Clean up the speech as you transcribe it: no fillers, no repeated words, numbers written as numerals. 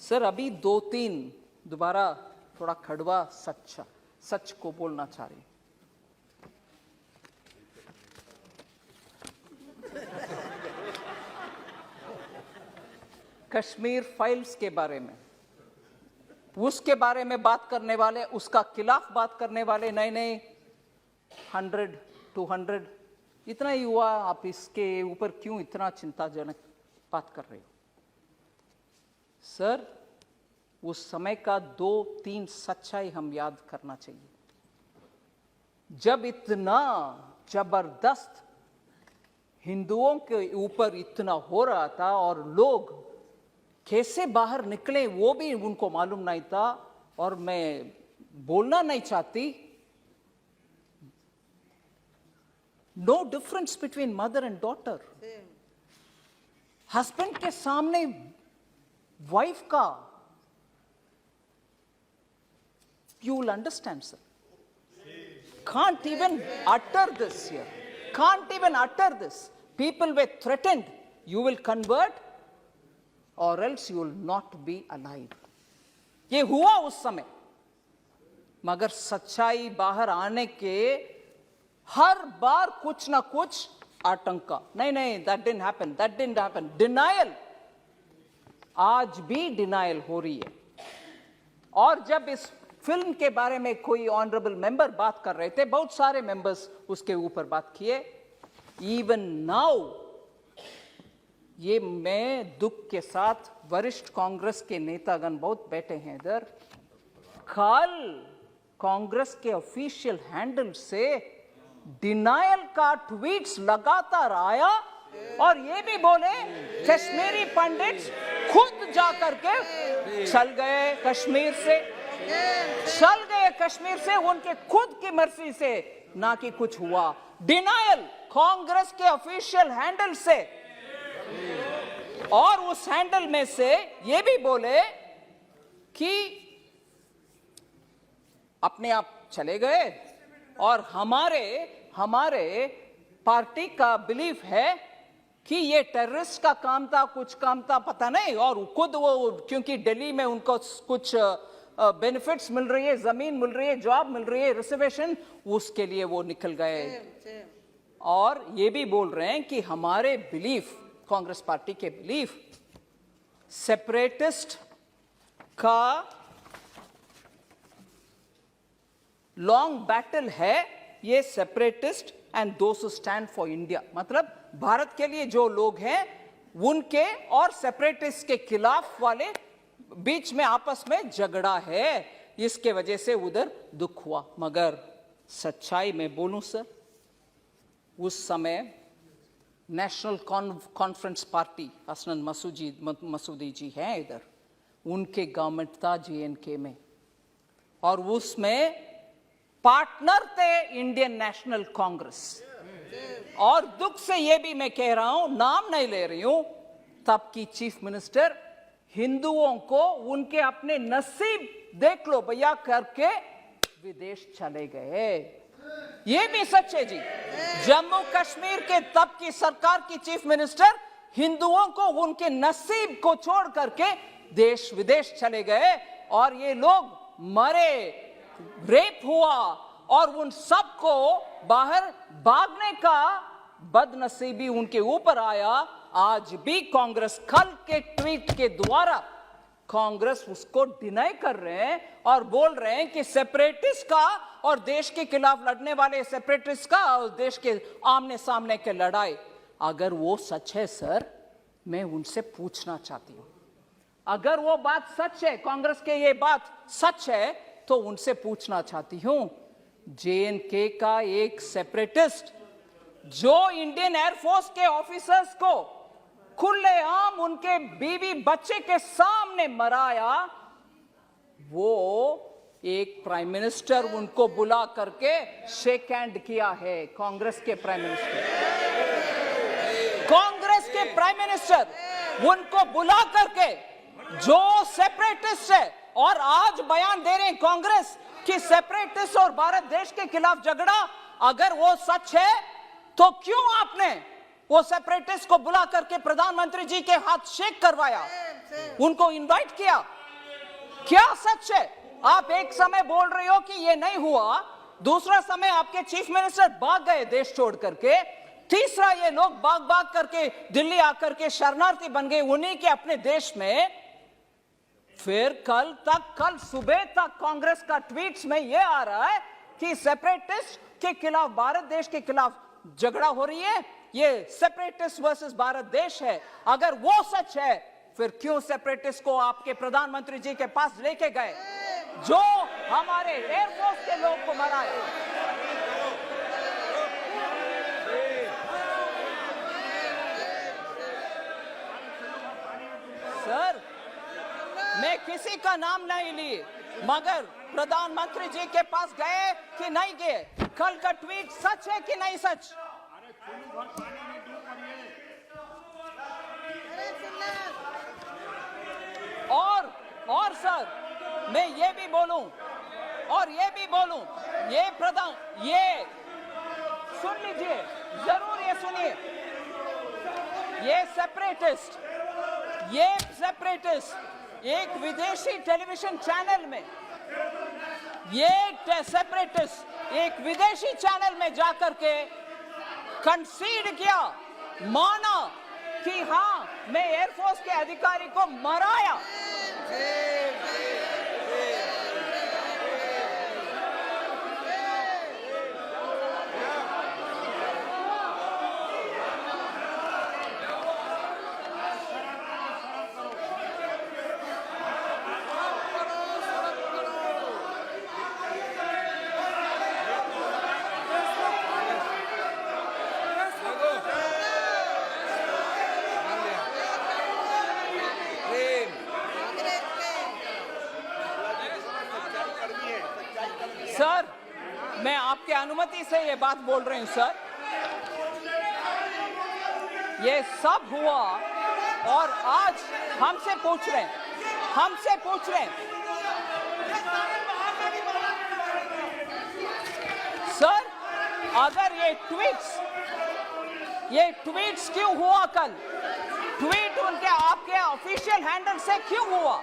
Sir अभी 2-3 दोबारा थोड़ा कड़वा सच को बोलना चाह रही। कश्मीर फाइल्स के बारे में, उसके बारे में बात करने वाले, उसका खिलाफ बात करने वाले नए 100-200 इतना ही हुआ, आप इसके ऊपर क्यों इतना चिंताजनक बात कर रहे हो? सर उस समय का 2-3 सच्चाई हम याद करना चाहिए। जब इतना जबरदस्त हिंदुओं के ऊपर इतना हो रहा था और लोग कैसे बाहर निकले वो भी उनको मालूम नहीं था, और मैं बोलना नहीं चाहती, no difference between mother and daughter. Husband के सामने वाइफ का, you will understand, sir. Can't even utter this here. Can't even utter this. People were threatened. You will convert or else you will not be alive. ये हुआ उस समय, मगर सच्चाई बाहर आने के हर बार कुछ ना कुछ आतंका, नहीं, that didn't happen. Denial, आज भी डिनायल हो रही है। और जब इस फिल्म के बारे में कोई ऑनरेबल मेंबर बात कर रहे थे, बहुत सारे मेंबर्स उसके ऊपर बात किए, इवन नाउ, ये मैं दुख के साथ, वरिष्ठ कांग्रेस के नेतागण बहुत बैठे हैं इधर, कल कांग्रेस के ऑफिशियल हैंडल से डिनायल का ट्वीट्स लगातार आया, और ये भी बोले कश्मीरी पंडित खुद जाकर के चल गए कश्मीर से, उनके खुद की मर्जी से, ना कि कुछ हुआ। डिनायल कांग्रेस के ऑफिशियल हैंडल से, और उस हैंडल में से ये भी बोले कि अपने आप चले गए, और हमारे पार्टी का बिलीफ है कि ये टेररिस्ट का काम था, कुछ काम था, पता नहीं, और खुद वो, क्योंकि दिल्ली में उनको कुछ बेनिफिट्स मिल रही है, जमीन मिल रही है, जॉब मिल रही है, रिजर्वेशन, उसके लिए वो निकल गए। और ये भी बोल रहे हैं कि हमारे बिलीफ, कांग्रेस पार्टी के बिलीफ, सेपरेटिस्ट का लॉन्ग बैटल है ये, separatist and those who stand for India, मतलब भारत के लिए जो लोग हैं उनके और सेपरेटिस्ट के खिलाफ वाले बीच में आपस में झगड़ा है, इसके वजह से उधर दुख हुआ। मगर सच्चाई में बोलूं सर, उस समय नेशनल कॉन्फ्रेंस पार्टी, हसनन मसूदी जी हैं इधर, उनके गवर्नमेंट था JNK में, और उसमें पार्टनर थे इंडियन नेशनल कांग्रेस। और दुख से ये भी मैं कह रहा हूं, नाम नहीं ले रही हूं, तब की चीफ मिनिस्टर हिंदुओं को उनके अपने नसीब देख लो भैया करके विदेश चले गए। ये भी सच है जी। जम्मू कश्मीर के तब की सरकार की चीफ मिनिस्टर हिंदुओं को उनके नसीब को छोड़ करके देश विदेश चले गए, और ये लोग मरे, रेप हुआ, और उन सबको बाहर भागने का बदनसीबी उनके ऊपर आया। आज भी कांग्रेस, कल के ट्वीट के द्वारा कांग्रेस उसको डिनाई कर रहे हैं और बोल रहे हैं कि सेपरेटिस्ट का और देश के खिलाफ लड़ने वाले सेपरेटिस्ट का और देश के आमने सामने के लड़ाई, अगर वो सच है सर, मैं उनसे पूछना चाहती हूं, अगर वो बात सच है, कांग्रेस के ये बात सच है, तो उनसे पूछना चाहती हूं, JNK का एक सेपरेटिस्ट जो इंडियन एयरफोर्स के ऑफिसर्स को खुलेआम उनके बीवी बच्चे के सामने मराया, वो एक प्राइम मिनिस्टर उनको बुला करके शेक हैंड किया है। कांग्रेस के प्राइम मिनिस्टर उनको बुला करके, जो सेपरेटिस्ट है, और आज बयान दे रहे हैं कांग्रेस कि सेपरेटिस्ट और भारत देश के खिलाफ झगड़ा, अगर वो सच है तो क्यों आपने वो सेपरेटिस्ट को बुला करके प्रधानमंत्री जी के हाथ शेक करवाया? उनको इनवाइट किया? क्या सच है? आप एक समय बोल रहे हो कि ये नहीं हुआ, दूसरा समय आपके चीफ मिनिस्टर भाग गए देश छोड़ करके, तीसरा ये लोग भाग भाग करके दिल्ली आकर के शरणार्थी बन गए उन्हीं के अपने देश में। फिर कल सुबह तक कांग्रेस का ट्वीट्स में ये आ रहा है कि सेपरेटिस्ट के खिलाफ, भारत देश के खिलाफ झगड़ा हो रही है, ये सेपरेटिस्ट वर्सेस भारत देश है। अगर वो सच है, फिर क्यों सेपरेटिस्ट को आपके प्रधानमंत्री जी के पास लेके गए जो हमारे एयरफोर्स के लोग को मरा है? सर, मैं किसी का नाम नहीं ली, मगर प्रधानमंत्री जी के पास गए कि नहीं गए? कल का ट्वीट सच है कि नहीं सच? और सर, मैं ये भी बोलूं, ये सुन लीजिए, जरूर ये सुनिए, ये सेपरेटिस्ट एक विदेशी टेलीविजन चैनल में, एक विदेशी चैनल में जाकर के कंसीड किया, माना कि हां, मैं एयरफोर्स के अधिकारी को मराया। सर, मैं आपके अनुमति से ये बात बोल रही हूं सर। ये सब हुआ और आज हमसे पूछ रहे हैं सर, अगर ये ट्वीट्स क्यों हुआ? कल ट्वीट उनके आपके ऑफिशियल हैंडल से क्यों हुआ?